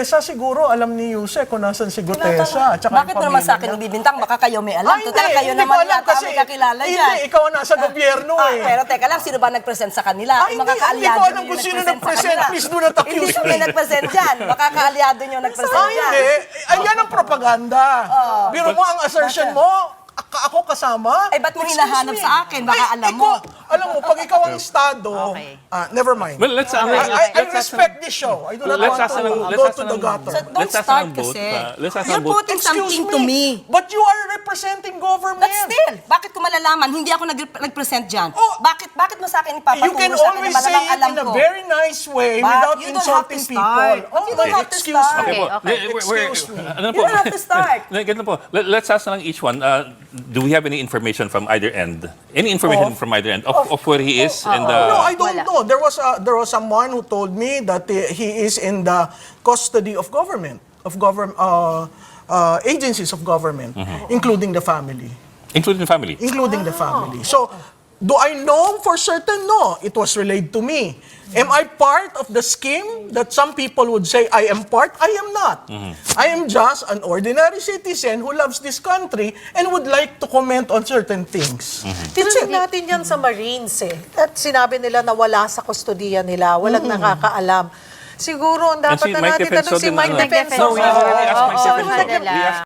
Gutesa siguro, alam ni Yuse kung nasan si Gutesa. Bakit mo naman sa akin ibibintang? Baka kayo may alam. Total, kayo hindi ko naman alam yata may kakilala dyan. Hindi, ikaw ang nasa gobyerno eh. Pero teka lang, sino ba nag-present sa kanila? Yung mga Hindi kaalyado ko alam nyo kung yung sino nag-present sa nag-present. kanila. Please do not accuse Hindi kami me. nag-present dyan. Baka kaalyado nyo nag-present dyan. Hindi. Ayan ang propaganda. Biro mo ang assertion mo, ako kasama. Eh, ba't mo Excuse hinahanap me. sa akin? Baka alam mo. Alam mo, pag ikaw ang estado, Okay. never mind. Well, let's I respect this show. I do not want to go to the gutter. So, don't start kasi. You're putting something to me. But you are representing government. But still, bakit ko malalaman? Hindi ako nag-present dyan. Oh, bakit mo sa akin ipapaturo You can sa akin always na say malalang it alam in a ko? very nice way But without you don't have to insulting start. people. But you don't have to excuse start. me. Excuse me. Ano You don't have to start. Ganito po. Let's ask na lang each one. Do we have any information from either end? Any information from either end of where he is? And No, I don't know. There was someone who told me that he is in the custody of government, agencies of government, including the family. including the family. Including the family. So, do I know for certain? No. It was relayed to me. Am I part of the scheme that some people would say I am part? I am not. I am just an ordinary citizen who loves this country and would like to comment on certain things. Tinanong natin yan sa Marines eh. At sinabi nila na wala sa kustodiya nila, walang nakakaalam. Siguro ang dapat And si na Mike natin tanong Defensor si din Mike ano. Defensor. No, we already asked Mike Oo, Defensor. oo, We asked